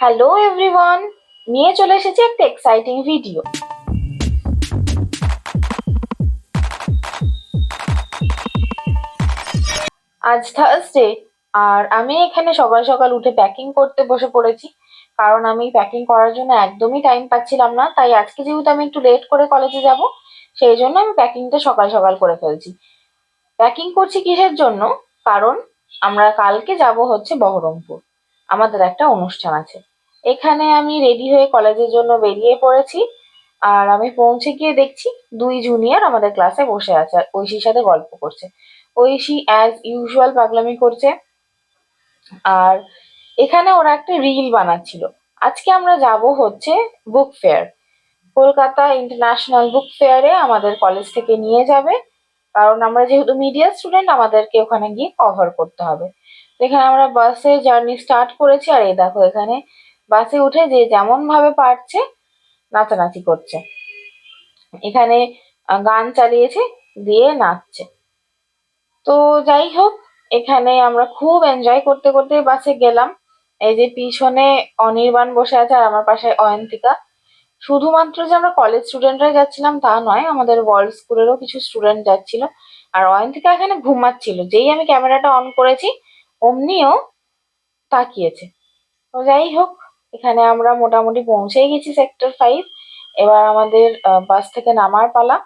Hello everyone, নিয়ে চলে এসেছি একটা এক্সাইটিং ভিডিও। আজ থার্সডে আর আমি এখানে সকাল সকাল উঠে প্যাকিং করতে বসে পড়েছি, কারণ আমি প্যাকিং করার জন্য একদমই টাইম পাচ্ছিলাম না। তাই আজকে যেহেতু আমি একটু লেট করে কলেজে যাব, সেই জন্য আমি প্যাকিংটা সকাল সকাল করে ফেলছি। প্যাকিং করছি কিসের জন্য? কারণ আমরা কালকে যাব হচ্ছে বহরমপুর, আমাদের একটা অনুষ্ঠান আছে। এখানে আমি রেডি হয়ে কলেজের জন্য বেরিয়ে পড়েছি। আর আমি পৌঁছে গিয়ে দেখছি দুই জুনিয়র আমাদের ক্লাসে বসে আছে আর ঐশীর সাথে গল্প করছে। ঐশী অ্যাজ ইউজুয়াল পাগলামি করছে। আর এখানে ওরা একটা রিল বানাচ্ছিল। আজকে আমরা যাব হচ্ছে book fair, Kolkata international book ফেয়ারে আমাদের কলেজ থেকে নিয়ে যাবে। কারণ আমরা যেহেতু মিডিয়া স্টুডেন্ট, আমাদেরকে ওখানে গিয়ে কভার করতে হবে। তো এখানে আমরা বাসে জার্নি স্টার্ট করেছি, আর এই দেখো এখানে বাসে উঠে যে যেমন ভাবে পারছে নাচানাচি করছে। এখানে গান চালিয়েছে, দিয়ে নাচছে। তো যাই হোক, এখানে আমরা খুব এনজয় করতে করতে বাসে গেলাম। এই যে পিছনে অনির্বাণ বসে আছে আর আমার পাশে অয়ন্তিকা। শুধুমাত্র যে আমরা কলেজ স্টুডেন্টরাই যাচ্ছিলাম তা নয়, আমাদের ওয়ার্ল্ড স্কুলেরও কিছু স্টুডেন্ট যাচ্ছিল। আর অয়ন্তিকা এখানে ঘুমাচ্ছিল, যেই আমি ক্যামেরাটা অন করেছি অমনিও তাকিয়েছে। তো যাই হোক, এখানে আমরা মোটামুটি পৌঁছেই গেছি সেক্টর 5। এবার আমাদের বাস থেকে নামার পালা।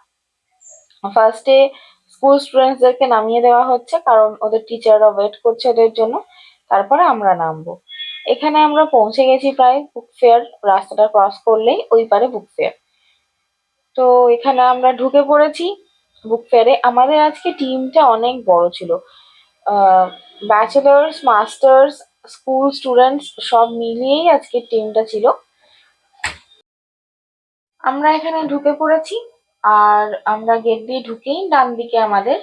ফার্স্টে স্কুল স্টুডেন্টসদেরকে নামিয়ে দেওয়া হচ্ছে, কারণ ওদের টিচাররা ওয়েট করছে ওদের জন্য। তারপরে আমরা নামবো। এখানে আমরা পৌঁছে গেছি প্রায় বুক ফেয়ার, রাস্তাটা ক্রস করলেই ওই পারে বুক ফেয়ার। তো এখানে আমরা ঢুকে পড়েছি বুক ফেয়ারে। আমাদের আজকে টিমটা অনেক বড় ছিল, ব্যাচেলার্স মাস্টার্স স্কুল স্টুডেন্টস সব মিলিয়েই আজকের টিমটা ছিল। আমরা এখানে ঢুকে পড়েছি, আর আমরা গেট দিয়ে ঢুকেই ডান দিকে আমাদের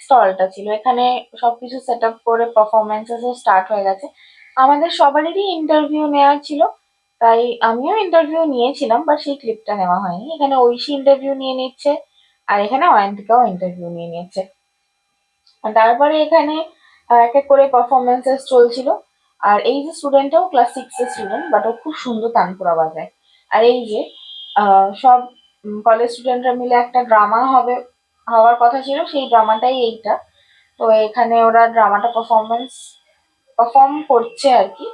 স্টলটা ছিল। এখানে সবকিছু সেট আপ করে পারফরমেন্সেস স্টার্ট হয়ে গেছে। আমাদের সবারই ইন্টারভিউ নেওয়ার ছিল, তাই আমিও ইন্টারভিউ নিয়েছিলাম, বাট সেই ক্লিপটা নেওয়া হয়নি। এখানে ঐশী ইন্টারভিউ নিয়ে নিচ্ছে, আর এখানে অয়ন্তিকাও ইন্টারভিউ নিয়ে নিচ্ছে। তারপরে এখানে এক এক করে পারফরমেন্সেস চলছিল। আর এই যে স্টুডেন্টটাও ক্লাস 6 এর স্টুডেন্ট, বাট ও খুব সুন্দর তানপুরা বাজায়। আর এই যে সব কলেজ স্টুডেন্টরা মিলে একটা ড্রামা হওয়ার কথা ছিল, সেই ড্রামাটাই এইটা। তো এখানে ওরা ড্রামাটা পারফর্ম করছে আর কি।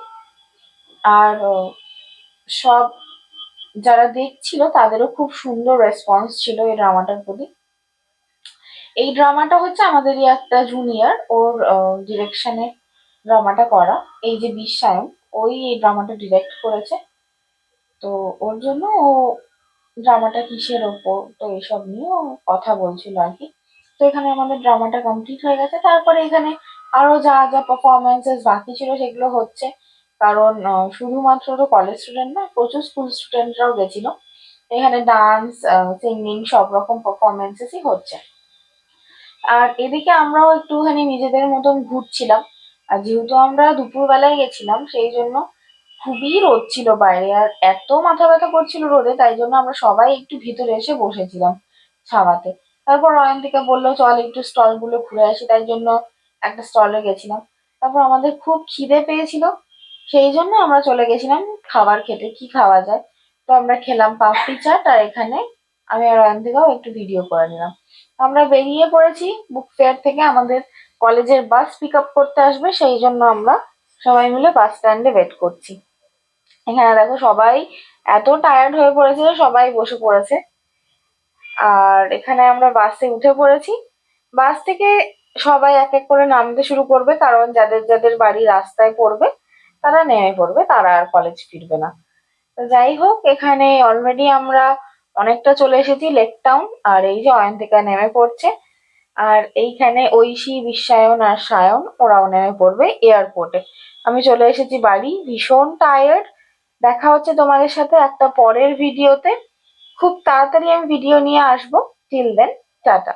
আর সব যারা দেখছিল তাদেরও খুব সুন্দর রেসপন্স ছিল এই ড্রামাটার প্রতি। এই ড্রামাটা হচ্ছে আমাদেরই একটা জুনিয়র, ওর ডিরেকশনে ড্রামাটা করা। এই যে বিশ্বায়ন, ওই এই ড্রামাটা ডিরেক্ট করেছে। তো ওর জন্য ও ড্রামাটা কিসের ওপর, তো এসব নিয়ে ও কথা বলছিল আর কি। তো এখানে আমাদের ড্রামাটা কমপ্লিট হয়ে গেছে। তারপরে এখানে আরো যা যা পারফরমেন্সেস বাকি ছিল সেগুলো হচ্ছে। কারণ শুধুমাত্র তো কলেজ স্টুডেন্ট না, প্রচুর স্কুল স্টুডেন্টরাও গেছিল। এখানে ডান্স, সিঙ্গিং সব রকম পারফরমেন্সেসই হচ্ছে। আর এদিকে আমরাও একটুখানি নিজেদের মতন ঘুরছিলাম। আর যেহেতু আমরা দুপুর বেলায় গেছিলাম, সেই জন্য খুবই রোদ ছিল বাইরে, আর এত মাথা ব্যথা করছিল রোদে, তাই জন্য আমরা সবাই একটু ভিতরে এসে বসেছিলাম ছাওয়াতে। তারপর অয়ন্তিকা বললো চল একটু স্টল গুলো ঘুরে আসি, তাই জন্য একটা স্টলে গেছিলাম। তারপর আমাদের খুব খিদে পেয়েছিল, সেই জন্য আমরা চলে গেছিলাম খাবার খেতে। কি খাওয়া যায়? তো আমরা খেলাম পাপড়ি চাট, আর এখানে আমি আর অয়ন্তিকাও একটু ভিডিও করে নিলাম। আমরা বেরিয়ে পড়েছি বুক ফেয়ার থেকে। আমাদের কলেজের বাস পিক আপ করতে আসবে, সেই জন্য আমরা সবাই মিলে বাস স্ট্যান্ডে ওয়েট করছি। এখানে দেখো সবাই এত টায়ার্ড হয়ে পড়েছে যে সবাই বসে পড়েছে। আর এখানে আমরা বাসে উঠে পড়েছি। বাস থেকে সবাই এক এক করে নামতে শুরু করবে, কারণ যাদের যাদের বাড়ি রাস্তায় পড়বে তারা নেমে পড়বে, তারা আর কলেজ ফিরবে না। তো যাই হোক, এখানে অলরেডি আমরা অনেকটা চলে এসেছি লেক টাউন। আর এই যে অয়ন্তিকা নেমে পড়ছে, আর এইখানে ঐশী বিশ্বায়ন আর সায়ন ওরাও নেমে পড়বে এয়ারপোর্টে। আমি চলে এসেছি বাড়ি, ভীষণ টায়ার্ড। দেখা হচ্ছে তোমাদের সাথে একটা পরের ভিডিওতে। খুব তাড়াতাড়ি আমি ভিডিও নিয়ে আসবো। Till then, tata.